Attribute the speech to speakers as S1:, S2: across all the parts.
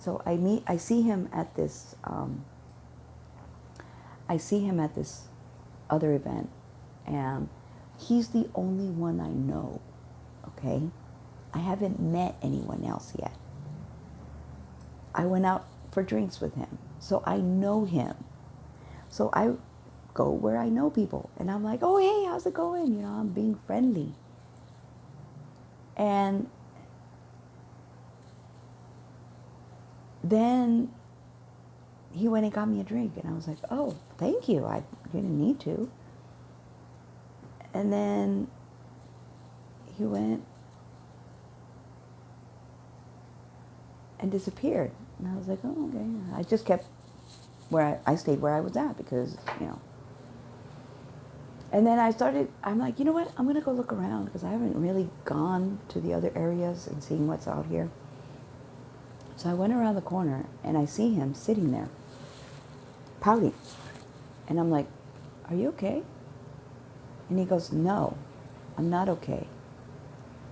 S1: So I see him at this, I see him at this other event, and he's the only one I know, okay? I haven't met anyone else yet. I went out for drinks with him, so I know him. So I go where I know people, and I'm like, oh, hey, how's it going? You know, I'm being friendly. And then he went and got me a drink, and I was like, oh, thank you. I didn't need to. And then he went and disappeared. And I was like, oh, okay. I just kept where I stayed where I was at because, you know. And then I'm like, you know what? I'm going to go look around because I haven't really gone to the other areas and seeing what's out here. So I went around the corner and I see him sitting there, pouting. And I'm like, are you okay? And he goes, no, I'm not okay.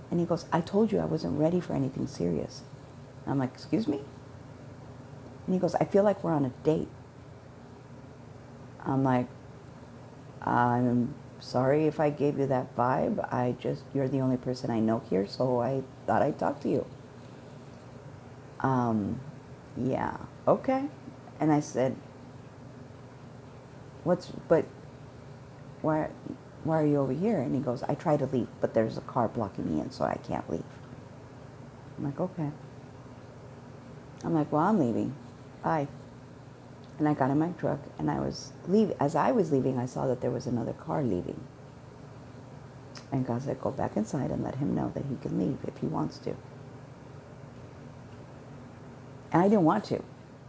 S1: And he goes, I told you I wasn't ready for anything serious. And I'm like, excuse me? And he goes, I feel like we're on a date. I'm like, I'm sorry if I gave you that vibe. You're the only person I know here, so I thought I'd talk to you. Yeah, okay. And I said, but why, why are you over here? And he goes, I tried to leave, but there's a car blocking me in, so I can't leave. I'm like, okay. I'm like, well, I'm leaving. Bye. And I got in my truck, and I was leaving. As I was leaving, I saw that there was another car leaving. And God said, go back inside and let him know that he can leave if he wants to. And I didn't want to.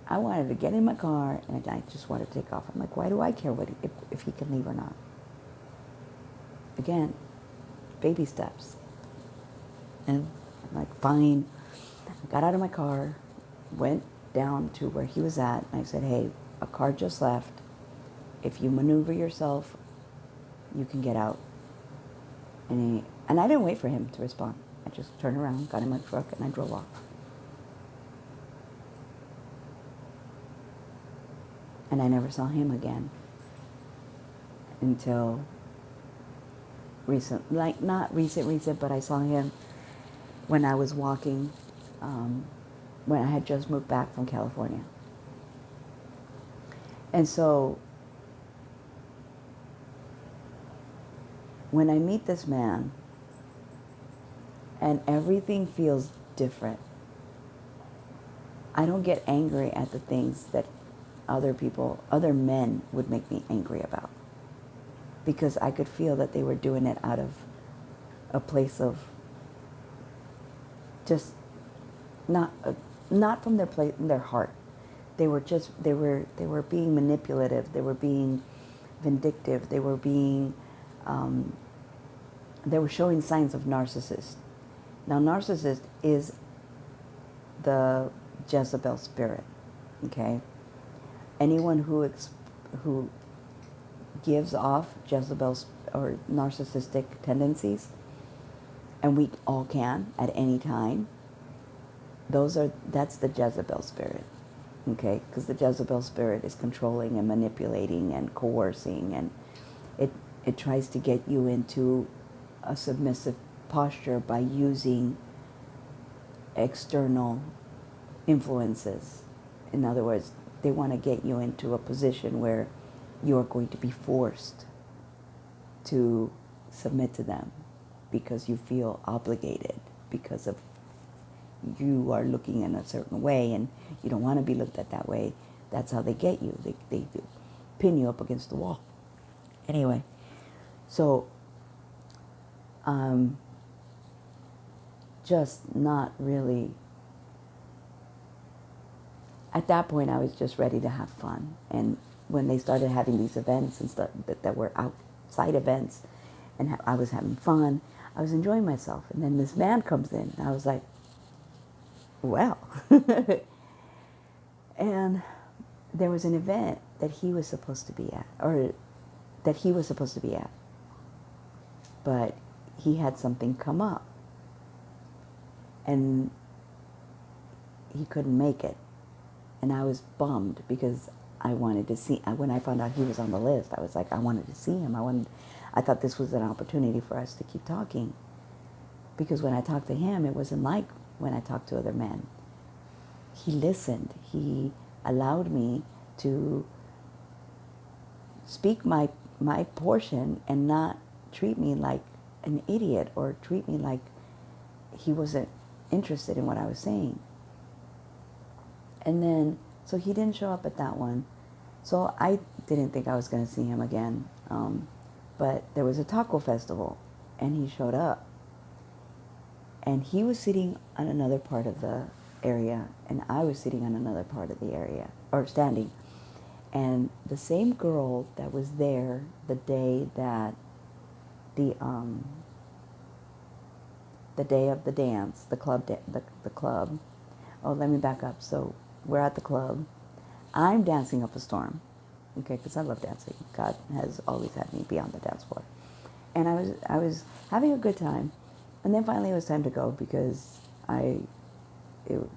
S1: I wanted to get in my car, and I just wanted to take off. I'm like, why do I care if he can leave or not? Again, baby steps. And I'm like, fine. I got out of my car, went down to where he was at, and I said, hey, a car just left. If you maneuver yourself, you can get out. And I didn't wait for him to respond. I just turned around, got in my truck, and I drove off. And I never saw him again until recent, like not recent, but I saw him when I was walking, when I had just moved back from California. And so when I meet this man and everything feels different, I don't get angry at the things that other men would make me angry about. Because I could feel that they were doing it out of a place of just not from their heart. They were being manipulative. They were being vindictive. They were showing signs of narcissist. Now, narcissist is the Jezebel spirit. Okay, anyone who gives off Jezebel's or narcissistic tendencies, and we all can at any time. That's the Jezebel spirit, okay? Because the Jezebel spirit is controlling and manipulating and coercing, and it tries to get you into a submissive posture by using external influences. In other words, they want to get you into a position where you're going to be forced to submit to them because you feel obligated, because of you are looking in a certain way and you don't want to be looked at that way. That's how they get you. They pin you up against the wall. Anyway, so just not really. At that point, I was just ready to have fun. And when they started having these events and stuff that were outside events, and I was having fun, I was enjoying myself. And then this man comes in, and I was like, well. And there was an event that he was supposed to be at, but he had something come up, and he couldn't make it. And I was bummed because I wanted to see, when I found out he was on the list, I was like, I wanted to see him. I thought this was an opportunity for us to keep talking. Because when I talked to him, it wasn't like when I talked to other men. He listened. He allowed me to speak my portion and not treat me like an idiot or treat me like he wasn't interested in what I was saying. And then, so he didn't show up at that one. So I didn't think I was going to see him again. But there was a taco festival, and he showed up. And he was sitting on another part of the area, and I was sitting on another part of the area, or standing. And the same girl that was there the day that the day of the dance, the club. Oh, let me back up. So we're at the club. I'm dancing up a storm, okay, because I love dancing. God has always had me be on the dance floor, and I was having a good time, and then finally it was time to go because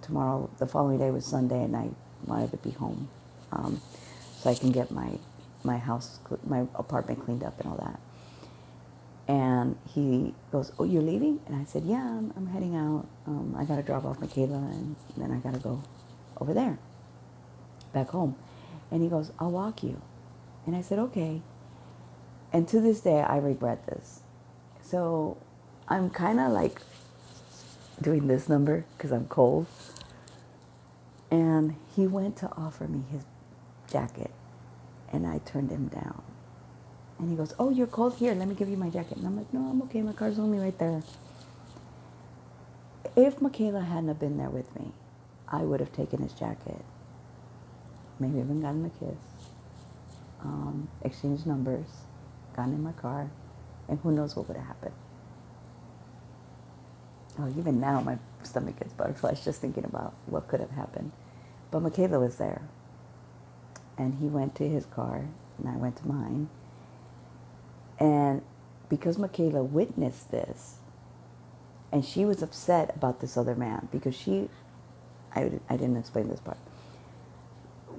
S1: tomorrow, the following day was Sunday, and I wanted to be home, so I can get my house, my apartment cleaned up and all that. And he goes, "Oh, you're leaving?" And I said, "Yeah, I'm heading out. I got to drop off Michaela, and then I got to go over there, back home." And he goes, "I'll walk you." And I said, "Okay." And to this day, I regret this. So I'm kind of like doing this number because I'm cold. And he went to offer me his jacket, and I turned him down. And he goes, "Oh, you're cold? Here, let me give you my jacket." And I'm like, "No, I'm okay. My car's only right there." If Michaela hadn't have been there with me, I would have taken his jacket, maybe even gotten him a kiss, exchanged numbers, gotten in my car, and who knows what would have happened. Oh, even now my stomach gets butterflies just thinking about what could have happened. But Michaela was there. And he went to his car, and I went to mine. And because Michaela witnessed this, and she was upset about this other man, because I didn't explain this part.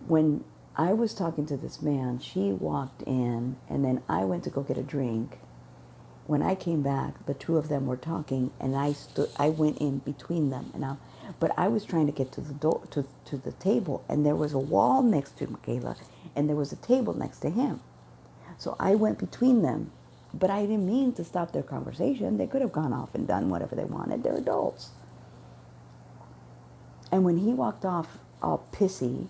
S1: When I was talking to this man, she walked in, and then I went to go get a drink. When I came back, the two of them were talking, and I went in between them, but I was trying to get to the door, to the table, and there was a wall next to Michaela, and there was a table next to him. So I went between them, but I didn't mean to stop their conversation. They could have gone off and done whatever they wanted. They're adults. And when he walked off all pissy,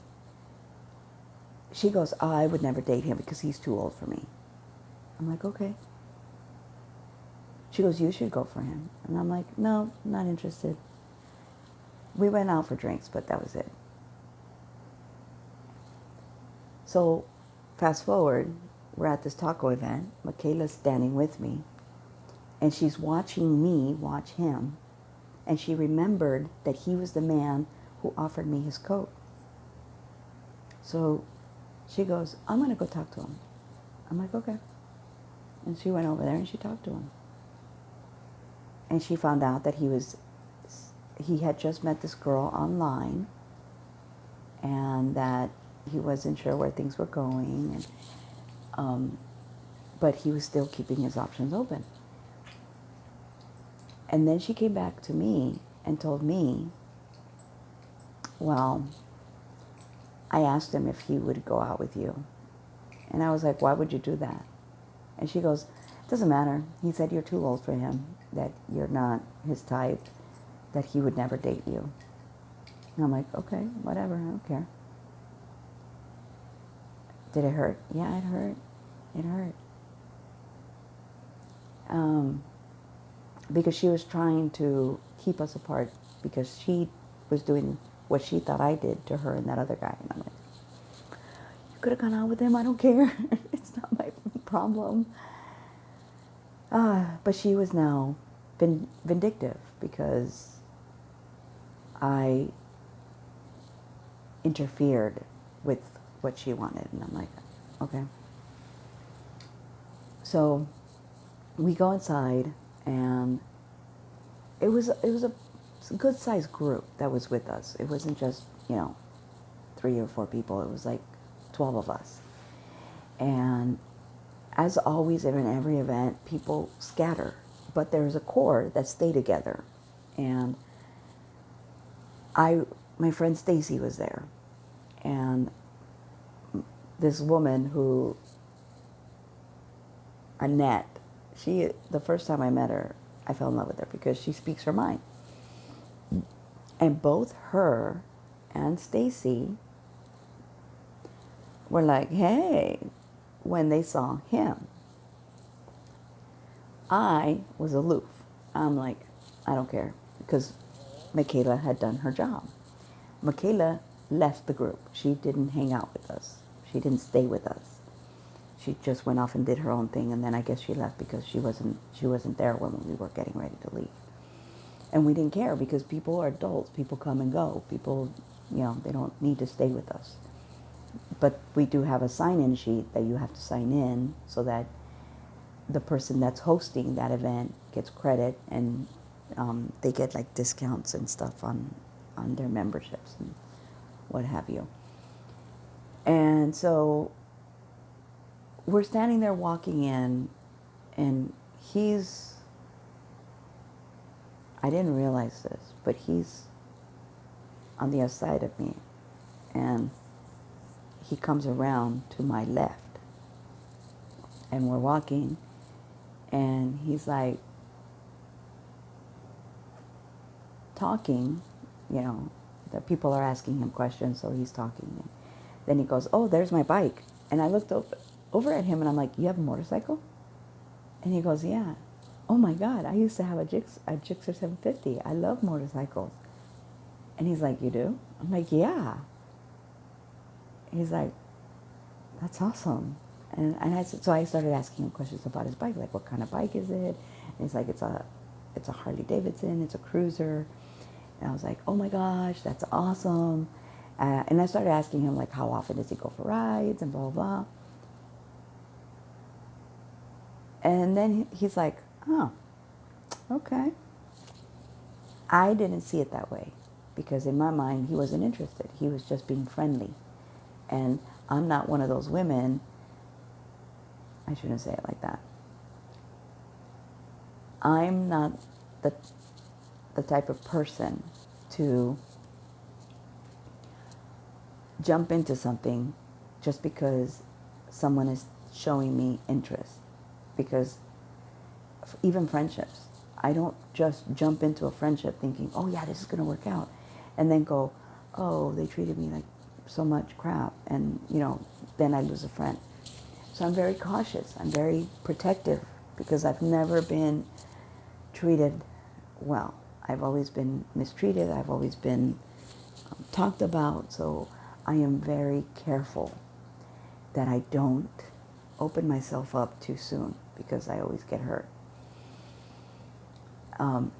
S1: she goes, "Oh, I would never date him because he's too old for me." I'm like, "Okay." She goes, "You should go for him." And I'm like, "No, not interested." We went out for drinks, but that was it. So fast forward, we're at this taco event. Michaela's standing with me, and she's watching me watch him, and she remembered that he was the man who offered me his coat. So she goes, "I'm going to go talk to him." I'm like, "Okay." And she went over there and she talked to him. And she found out that he had just met this girl online, and that he wasn't sure where things were going, and but he was still keeping his options open. And then she came back to me and told me, "Well, I asked him if he would go out with you." And I was like, "Why would you do that?" And she goes, "It doesn't matter. He said you're too old for him, that you're not his type, that he would never date you." And I'm like, "Okay, whatever, I don't care." Did it hurt? Yeah, it hurt. It hurt. Because she was trying to keep us apart because she was doing what she thought I did to her and that other guy. And I'm like, "You could have gone out with him. I don't care. It's not my problem." But she was now vindictive because I interfered with what she wanted. And I'm like, "Okay." So we go inside, and it was a good sized group that was with us. It wasn't just 3 3 or 4 people. It was like 12 of us. And as always, in every event, people scatter. But there's a core that stay together. And my friend Stacy was there. And this woman who, Annette, the first time I met her, I fell in love with her because she speaks her mind. And both her and Stacy were like, hey, when they saw him. I was aloof. I'm like, I don't care, because Michaela had done her job. Michaela left the group. She didn't hang out with us. She didn't stay with us. She just went off and did her own thing, and then I guess she left because she wasn't there when we were getting ready to leave. And we didn't care because people are adults. People come and go. People, they don't need to stay with us. But we do have a sign-in sheet that you have to sign in so that the person that's hosting that event gets credit, and they get like discounts and stuff on their memberships and what have you. And so we're standing there walking in, and I didn't realize this, but he's on the other side of me, and he comes around to my left, and we're walking, and he's like talking, the people are asking him questions, so he's talking. And then he goes, oh, there's my bike. And I looked over at him, and I'm like, you have a motorcycle? And he goes, yeah. Oh my God, I used to have a Gixxer 750. I love motorcycles. And he's like, you do? I'm like, yeah. He's like, that's awesome. And so I started asking him questions about his bike, like, what kind of bike is it? And he's like, it's a Harley Davidson, it's a cruiser. And I was like, oh my gosh, that's awesome. And I started asking him, like, how often does he go for rides and blah, blah, blah. And then he's like, oh, okay. I didn't see it that way because in my mind, he wasn't interested. He was just being friendly. And I'm not one of those women. I shouldn't say it like that. I'm not the type of person to jump into something just because someone is showing me interest. Because even friendships, I don't just jump into a friendship thinking, oh yeah, this is going to work out. And then go, oh, they treated me like so much crap. And, then I lose a friend. So I'm very cautious. I'm very protective because I've never been treated well. I've always been mistreated. I've always been talked about. So I am very careful that I don't open myself up too soon because I always get hurt.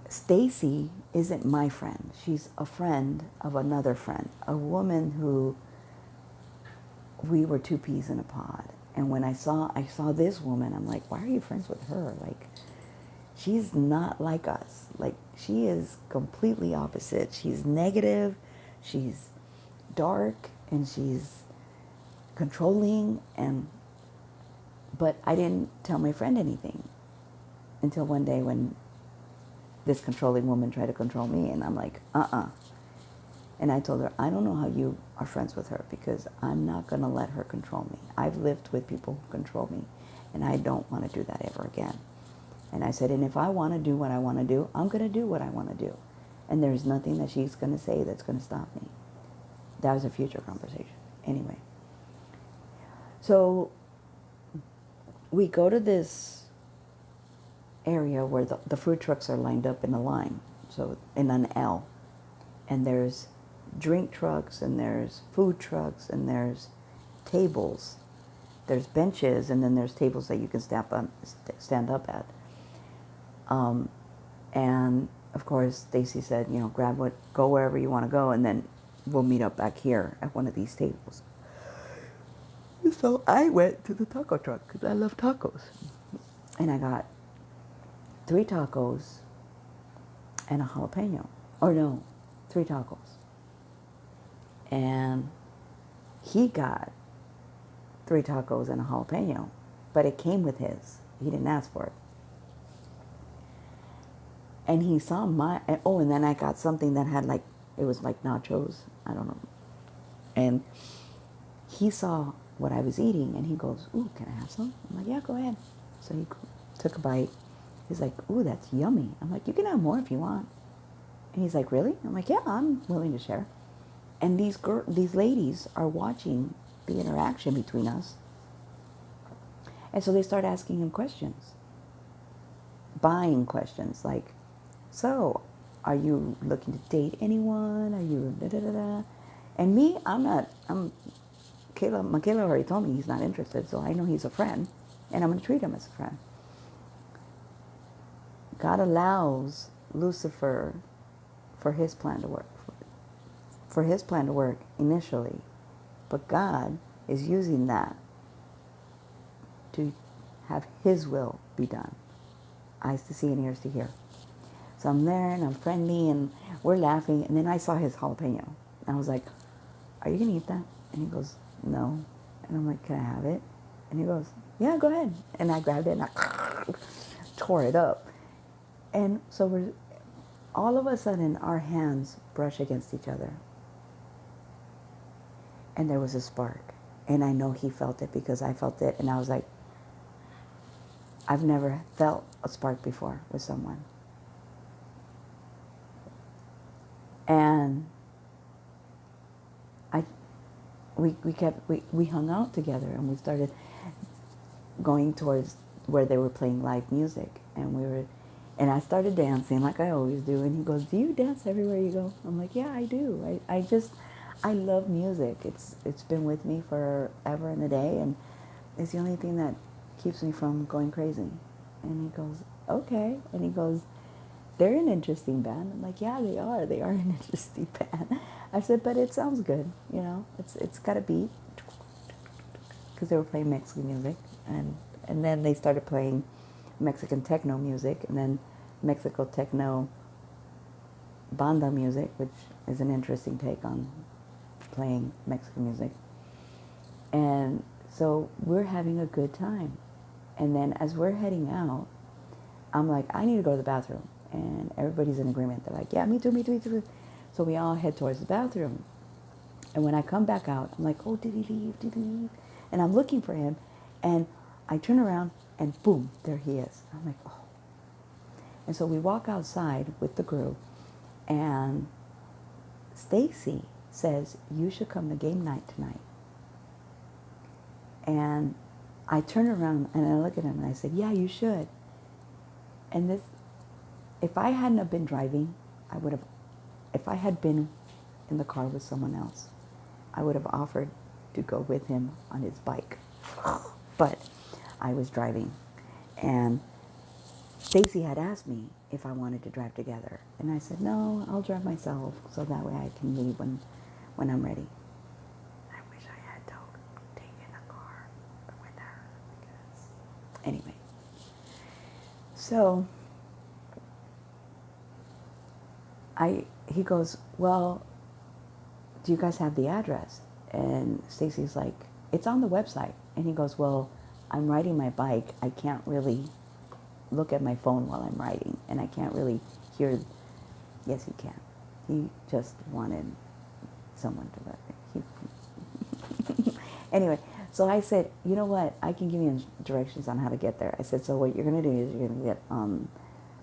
S1: Stacy isn't my friend. She's a friend of another friend, a woman who we were two peas in a pod. And when I saw this woman, I'm like, why are you friends with her? Like, she's not like us. Like, she is completely opposite. She's negative, she's dark, and she's controlling. But I didn't tell my friend anything until one day when this controlling woman tried to control me, and I'm like, And I told her, I don't know how you are friends with her because I'm not going to let her control me. I've lived with people who control me, and I don't want to do that ever again. And I said, and if I want to do what I want to do, I'm going to do what I want to do. And there's nothing that she's going to say that's going to stop me. That was a future conversation. Anyway. So we go to this area where the food trucks are lined up in a line, so in an L. And there's drink trucks, and there's food trucks, and there's tables. There's benches, and then there's tables that you can stand up at. And of course, Stacy said, go wherever you want to go, and then we'll meet up back here at one of these tables. So I went to the taco truck because I love tacos. And I got 3 tacos and a jalapeno. Or no, 3 tacos. And he got 3 tacos and a jalapeno, but it came with his. He didn't ask for it. And he saw my, oh, and then I got something that had like, it was like nachos. I don't know. And he saw what I was eating and he goes, ooh, can I have some? I'm like, yeah, go ahead. So he took a bite. He's like, ooh, that's yummy. I'm like, you can have more if you want. And he's like, really? I'm like, yeah, I'm willing to share. And these ladies are watching the interaction between us. And so they start asking him questions, buying questions like, so are you looking to date anyone? Are you da da da da? And me, Michaela already told me he's not interested, so I know he's a friend, and I'm going to treat him as a friend. God allows Lucifer for his plan to work, initially, but God is using that to have his will be done. Eyes to see and ears to hear. So I'm there and I'm friendly and we're laughing, and then I saw his jalapeno. And I was like, are you going to eat that? And he goes, no. And I'm like, can I have it? And he goes, yeah, go ahead. And I grabbed it and I tore it up. And so we're all of a sudden our hands brush against each other. And there was a spark. And I know he felt it because I felt it. And I was like, I've never felt a spark before with someone. And we hung out together and we started going towards where they were playing live music, and I started dancing like I always do, and he goes, do you dance everywhere you go? I'm like, yeah, I do. I love music. It's been with me forever and a day, and it's the only thing that keeps me from going crazy. And he goes, okay. And he goes, they're an interesting band. I'm like, yeah, they are. They are an interesting band. I said, but it sounds good, you know. It's got a beat, because they were playing Mexican music, and then they started playing Mexican techno music, and then Mexico techno banda music, which is an interesting take on playing Mexican music. And so we're having a good time. And then as we're heading out, I'm like, I need to go to the bathroom. And everybody's in agreement. They're like, yeah, me too, me too, me too. So we all head towards the bathroom. And when I come back out, I'm like, oh, did he leave? Did he leave? And I'm looking for him. And I turn around and boom, there he is. I'm like, oh. And so we walk outside with the group. And Stacy says, you should come to game night tonight. And I turn around and I look at him and I said, yeah, you should. And this, if I hadn't have been driving, if I had been in the car with someone else, I would have offered to go with him on his bike. But I was driving. And Stacy had asked me if I wanted to drive together. And I said, no, I'll drive myself so that way I can leave when I'm ready. I wish I had taken a car with her. Anyway. So he goes, well, do you guys have the address? And Stacy's like, it's on the website. And he goes, well, I'm riding my bike. I can't really look at my phone while I'm riding, and I can't really hear. Yes, he can. He just wanted someone to ride. Anyway, so I said, you know what? I can give you directions on how to get there. I said, so what you're going to do is you're going to get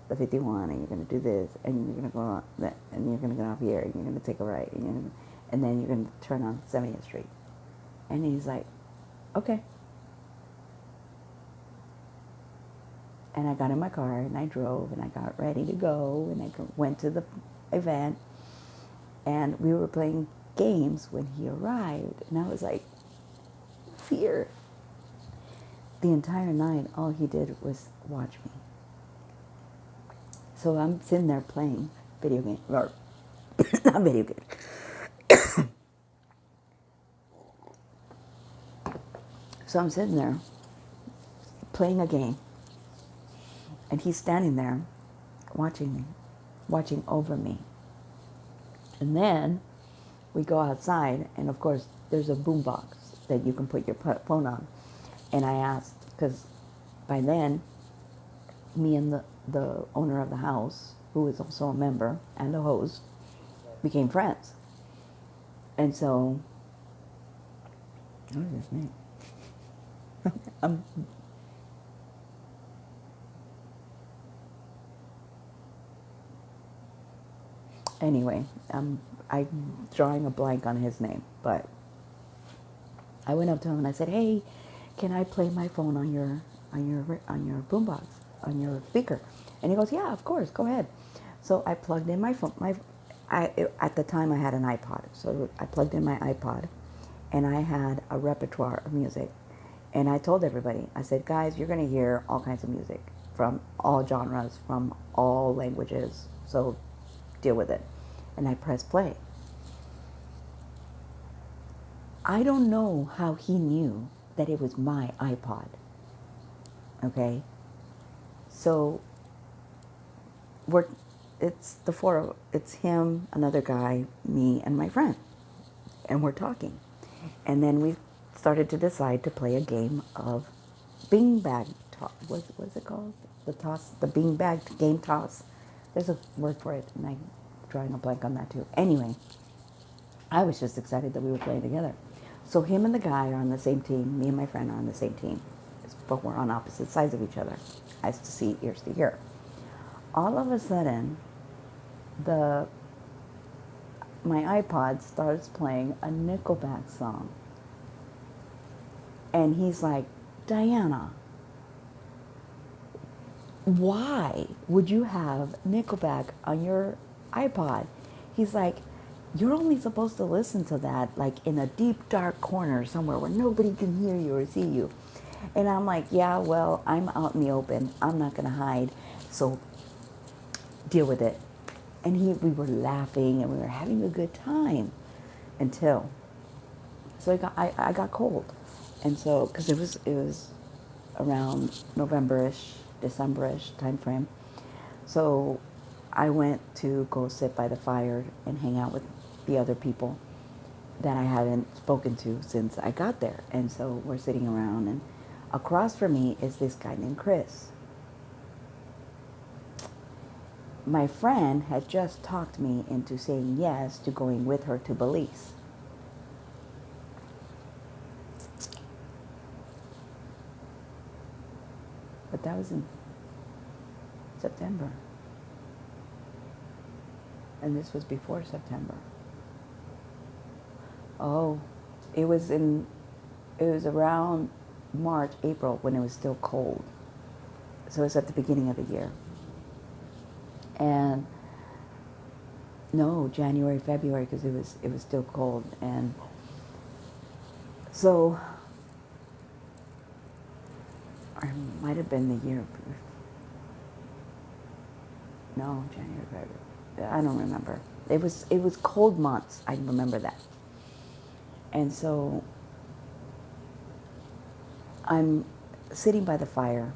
S1: the 51, and you're going to do this, and you're going to go on that, and you're going to get off here, and you're going to take a right, and then you're going to turn on 70th Street. And he's like, okay. And I got in my car, and I drove, and I got ready to go, and I went to the event, and we were playing games when he arrived, and I was like, fear. The entire night, all he did was watch me. So I'm sitting there playing video game, or not video game. So I'm sitting there playing a game, and he's standing there watching me, watching over me. And then we go outside, and of course, there's a boombox that you can put your phone on. And I asked, because by then, me and the owner of the house, who is also a member and a host, became friends. And so, what is his name? um, anyway, I'm drawing a blank on his name, but I went up to him and I said, "Hey, can I play my phone on your boombox, on your speaker?" And he goes, "Yeah, of course, go ahead." So I plugged in my phone. At the time I had an iPod, so I plugged in my iPod, and I had a repertoire of music, and I told everybody, I said, "Guys, you're going to hear all kinds of music from all genres, from all languages, so deal with it." And I pressed play. I don't know how he knew that it was my iPod. Okay? So we're it's the four of it's him, another guy, me, and my friend. And we're talking. And then we started to decide to play a game of bean bag toss. What's it called? The bean bag game toss. There's a word for it, and I'm drawing a blank on that too. Anyway, I was just excited that we were playing together. So him and the guy are on the same team. Me and my friend are on the same team, but we're on opposite sides of each other, eyes to see, ears to hear. All of a sudden, the my iPod starts playing a Nickelback song, and he's like, "Diana, why would you have Nickelback on your iPod?" He's like, "You're only supposed to listen to that like in a deep dark corner somewhere where nobody can hear you or see you." And I'm like, "Yeah, well, I'm out in the open. I'm not going to hide. So deal with it." And we were laughing and we were having a good time until, so I got cold. And so, because it was around November-ish, December-ish time frame. So I went to go sit by the fire and hang out with the other people that I hadn't spoken to since I got there. And so we're sitting around, and across from me is this guy named Chris. My friend had just talked me into saying yes to going with her to Belize. But that was in September. And this was before September. Oh, it was around March, April, when it was still cold. So it was at the beginning of the year. And no, January, February, because it was still cold. And so, or it might have been the year. No, January, February. I don't remember. It was cold months. I remember that. And so I'm sitting by the fire.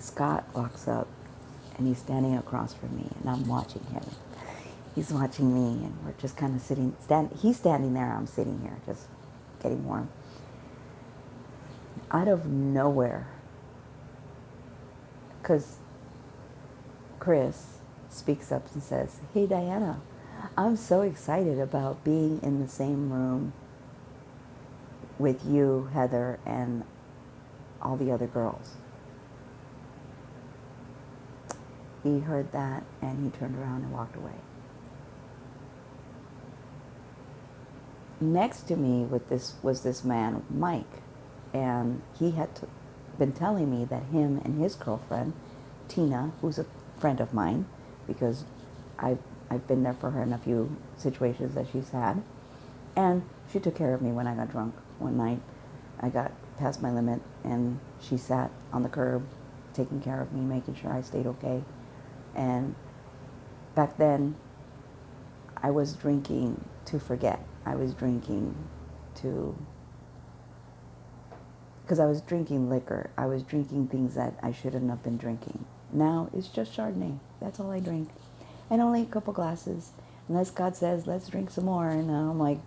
S1: Scott walks up, and he's standing across from me, and I'm watching him. He's watching me, and we're just kind of sitting. He's standing there. I'm sitting here, just getting warm. Out of nowhere, because Chris speaks up and says, "Hey, Diana, I'm so excited about being in the same room with you, Heather, and all the other girls." He heard that, and he turned around and walked away. Next to me was this man, Mike, and he had been telling me that him and his girlfriend, Tina, who's a friend of mine, because I've been there for her in a few situations that she's had, and she took care of me when I got drunk one night. I got past my limit, and she sat on the curb, taking care of me, making sure I stayed okay. And back then, I was drinking to forget. I was drinking because I was drinking liquor. I was drinking things that I shouldn't have been drinking. Now it's just Chardonnay. That's all I drink. And only a couple glasses. unless God says, let's drink some more. And I'm like,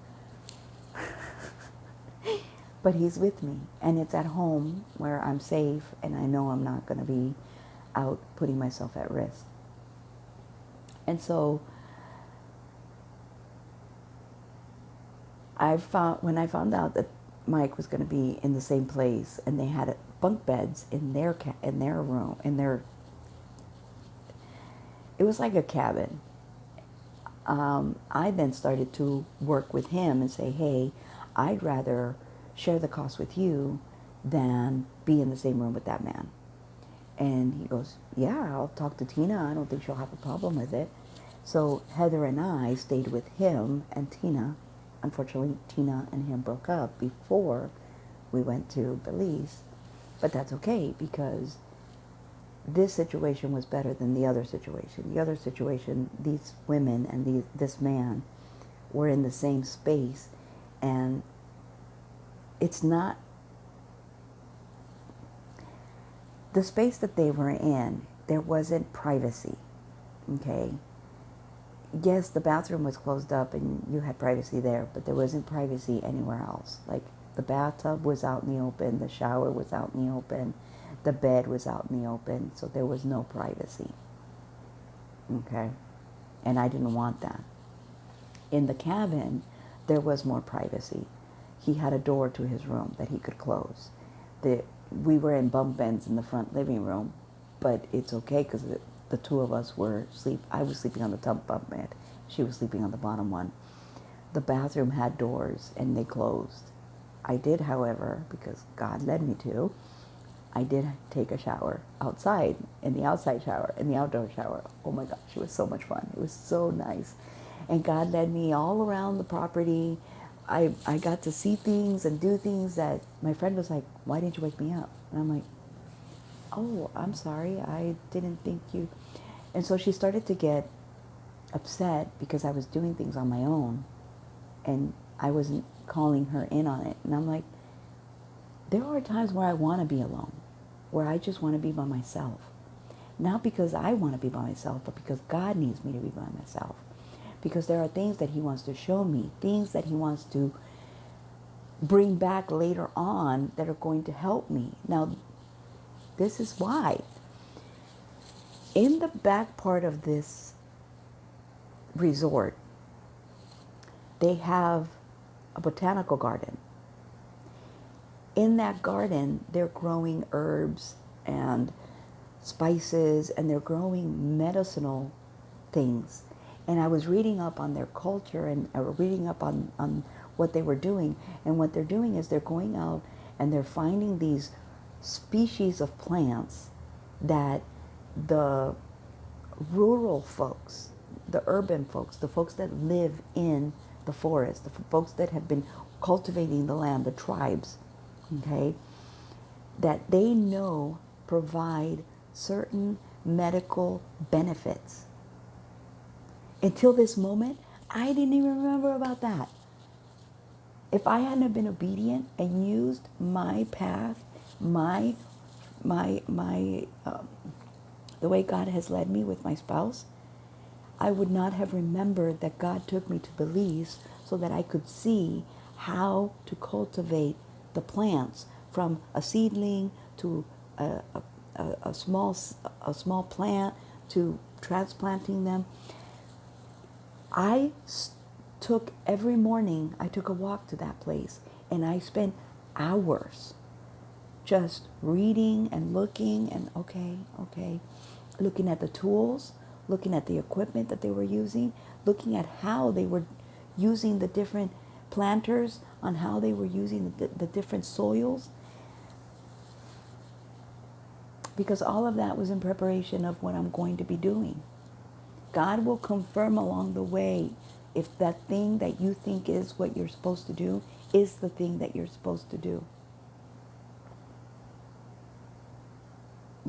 S1: but he's with me. And it's at home where I'm safe and I know I'm not going to be out putting myself at risk. And so when I found out that Mike was going to be in the same place and they had bunk beds in their room, it was like a cabin. I then started to work with him and say, hey, I'd rather share the cost with you than be in the same room with that man. And he goes, yeah, I'll talk to Tina. I don't think she'll have a problem with it. So Heather and I stayed with him and Tina. Unfortunately, Tina and him broke up before we went to Belize. But that's okay because this situation was better than the other situation. The other situation, these women and this man were in the same space, and it's not the space that they were in. There wasn't privacy. Okay. Yes, the bathroom was closed up and you had privacy there, but there wasn't privacy anywhere else. Like the bathtub was out in the open, the shower was out in the open, the bed was out in the open, so there was no privacy. Okay? And I didn't want that. In the cabin, there was more privacy. He had a door to his room that he could close. We were in bunk beds in the front living room, but it's okay because the two of us were I was sleeping on the top bunk bed. She was sleeping on the bottom one. The bathroom had doors and they closed. I did, however, because God led me to, I did take a shower outside, in the outside shower, in the outdoor shower. Oh my gosh, it was so much fun. It was so nice. And God led me all around the property. I got to see things and do things that my friend was like, why didn't you wake me up? And I'm like, oh, I'm sorry. I didn't think you. And so she started to get upset because I was doing things on my own and I wasn't calling her in on it. And I'm like, there are times where I want to be alone, where I just want to be by myself. Not because I want to be by myself, but because God needs me to be by myself. Because there are things that he wants to show me, things that he wants to bring back later on that are going to help me. Now, this is why. In the back part of this resort, they have a botanical garden. In that garden, they're growing herbs and spices, and they're growing medicinal things. And I was reading up on their culture and reading up on what they were doing. And what they're doing is they're going out and they're finding these species of plants that the rural folks, the urban folks, the folks that live in the forest, the folks that have been cultivating the land, the tribes, okay, that they know provide certain medical benefits. Until this moment, I didn't even remember about that. If I hadn't have been obedient and used my path, the way God has led me with my spouse, I would not have remembered that God took me to Belize so that I could see how to cultivate the plants from a seedling to a small plant to transplanting them. Every morning, I took a walk to that place and I spent hours just reading and looking and looking at the tools, looking at the equipment that they were using, looking at how they were using the different planters, on how they were using the different soils. Because all of that was in preparation of what I'm going to be doing. God will confirm along the way if that thing that you think is what you're supposed to do is the thing that you're supposed to do.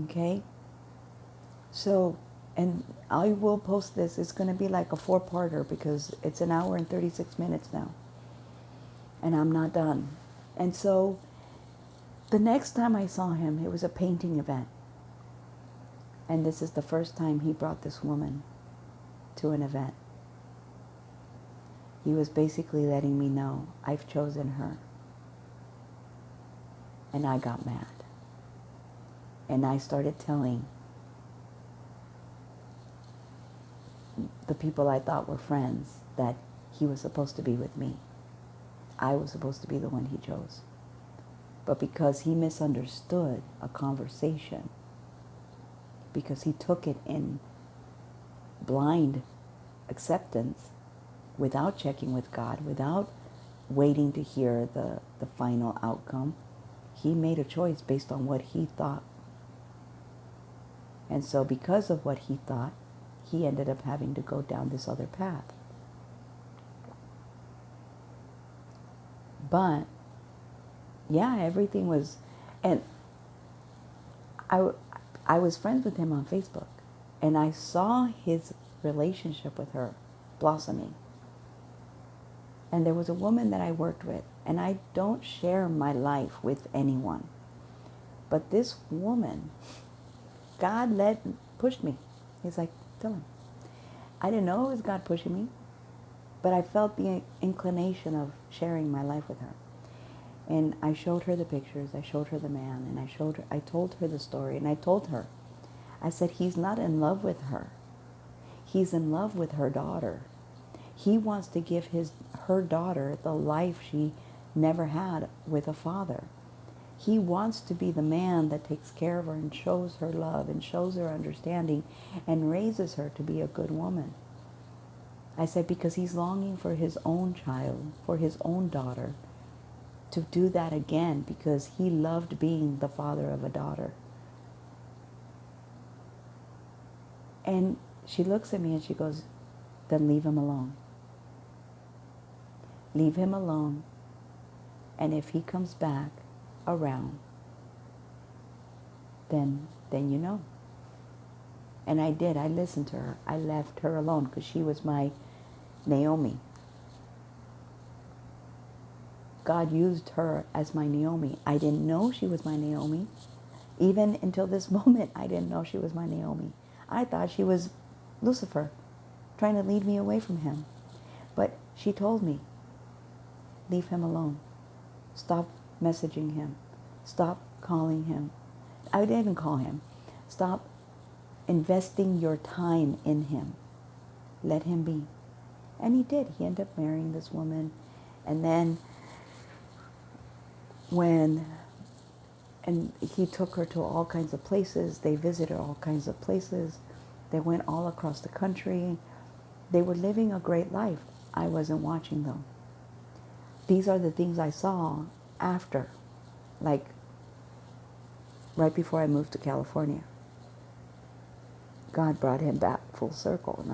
S1: Okay? So, and I will post this. It's going to be like a 4-parter because it's an hour and 36 minutes now. And I'm not done. And so, the next time I saw him, it was a painting event. And this is the first time he brought this woman to an event. He was basically letting me know, I've chosen her. And I got mad. And I started telling the people I thought were friends that he was supposed to be with me. I was supposed to be the one he chose. But because he misunderstood a conversation, because he took it in blind acceptance, without checking with God, without waiting to hear the final outcome, he made a choice based on what he thought. And so because of what he thought, he ended up having to go down this other path. But, yeah, everything was, and I was friends with him on Facebook, and I saw his relationship with her blossoming. And there was a woman that I worked with, and I don't share my life with anyone. But this woman, God pushed me. He's like, tell him. I didn't know it was God pushing me, but I felt the inclination of sharing my life with her. And I showed her the pictures, I showed her the man, and I told her the story, and I told her, I said, he's not in love with her. He's in love with her daughter. He wants to give her daughter the life she never had with a father. He wants to be the man that takes care of her and shows her love and shows her understanding and raises her to be a good woman. I said, because he's longing for his own child, for his own daughter, to do that again, because he loved being the father of a daughter. And she looks at me and she goes, then leave him alone. Leave him alone. And if he comes back around, then you know. And I did. I listened to her. I left her alone because she was my Naomi. God used her as my Naomi. I didn't know she was my Naomi. Even until this moment, I didn't know she was my Naomi. I thought she was Lucifer, trying to lead me away from him. But she told me, leave him alone. Stop messaging him. Stop calling him. I didn't even call him. Stop investing your time in him. Let him be. And he did. He ended up marrying this woman. And then and he took her to all kinds of places. They visited all kinds of places. They went all across the country. They were living a great life. I wasn't watching them. These are the things I saw after, like right before I moved to California. God brought him back full circle. And I'm